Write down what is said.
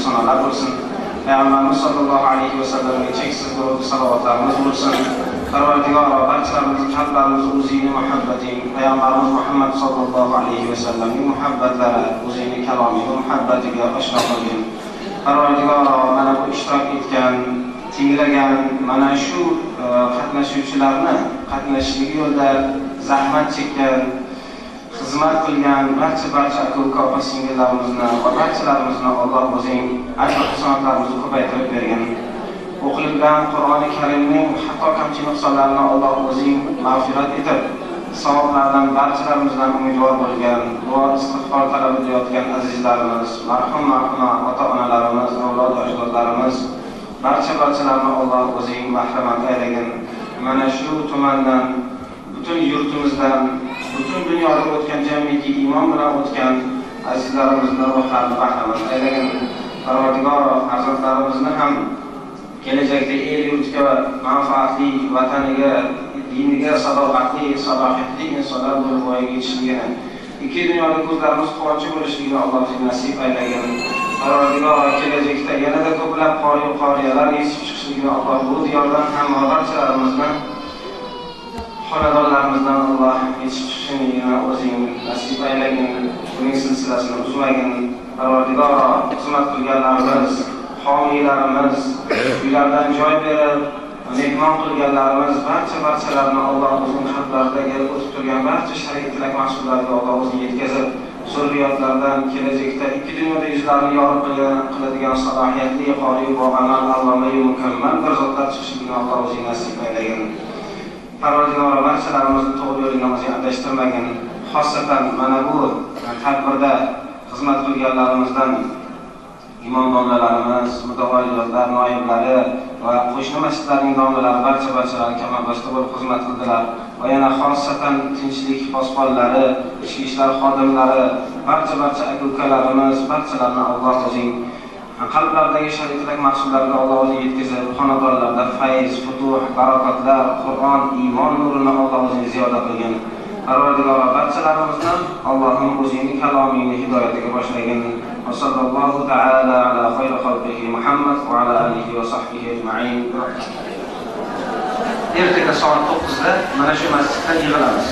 sanolar bo'lsin. Payg'ambarimiz sollallohu alayhi vasallamga cheksiz durud salovatlarimiz bo'lsin. Parvardigoro barchalarimizni qalblarimizni o'zingning muhabbating, Payg'ambarimiz Muhammad sollallohu alayhi vasallamning muhabbatlari, o'zingning kaloming muhabbatiga oshno qilgin. Parvardigoro mana bu ishtirok etgan, tinglagan mana shu qatnashuvchilarni qatnashishligi yo'lda zahmat chekkan, xizmat qilgan barcha aka-uka opa-singillarimizni va barchalarimizni Alloh o'zing ajr hasanatlarimizni ko'paytirib bergin. O'qilgan Qur'oni Karimning hatto kamchilik nuqsonlarini Alloh o'zing mag'firat etib, savoblardan barchalarimizdan umidvor bo'lgan, duo istig'for talab etayotgan azizlarimiz, marhum ota-onalarimiz, avlod ajdodlarimiz barchalarni Alloh o'zing mahramat aylagin. Mana shu tumandan, butun yurtimizdan, butun dunyoda o'tgan jamiki iymon bilan o'tgan azizlarimizni ruhlarini bahramat aylagin. Parvardigoro farzandlarimizni ham kelajakda el yurtiga manfaatli, vataniga, diniga sadoqatli, salohiyatli insonlar bo'lib voyaga yetishligini, ikki dunyoda ko'zlarimiz quvonchi bo'lishligini Alloh nasib aylagin. Parvardigoro kelajakda yanada ko'plab qoriyalar yetishib chiqishligini Alloh bu diyordan ham barchalarimizni xonadonlarimizdan Alloh yetishib chiqishini o'zing nasib aylagin. Buning silsilasini uzmagin. Parvardigoro xizmat qilganlarimiz, homiylarimiz, uylardan joy berib mehmon qilganlarimiz barchalarni Alloh o'zining qalblaridagi o'tib turgan barcha shariat tilak mahsullarga Alloh o'zi yetkazib, zurriyotlardan kelajakda ikki dunyoda yuzlarini yorib qiladigan salohiyatli, qori va amal allomai mukammal bir zotlar chiqishini Alloh o'zi nasib aylagin. Parvardigoro barchalarimizni to'g'ri yo'ldan o'zi adashtirmagin. Xosatan mana bu tadbirda xizmat qilganlarimizdan imom domlalarimiz, mutavallilar, noiblari va qo'shni masjidlarning domlalari barchalari kamabasta bo'lib xizmat qildilar. Va yana xosatan tinchlik posbonlari, ichki ishlar xodimlari, barcha aka-ukalarimiz, barchalarni Alloh o'zing qalblaridagi shariatlik mahsullarga Alloh o'zi yetkazib, xonadonlarda fayz, futuh, barokatlar, Qur'on, iymon nurini Alloh o'zi ziyoda qilgin. Parvardigoro barchalarimizni Allohning o'zining kalomini hidoyatiga boshlagin. Va sallallohu ta'ala ala xayri xalqihi Muhammad va ala alihi va sahbihi ajma'in. Ertaga soat 9 da mana shu masjidda yig'ilamiz.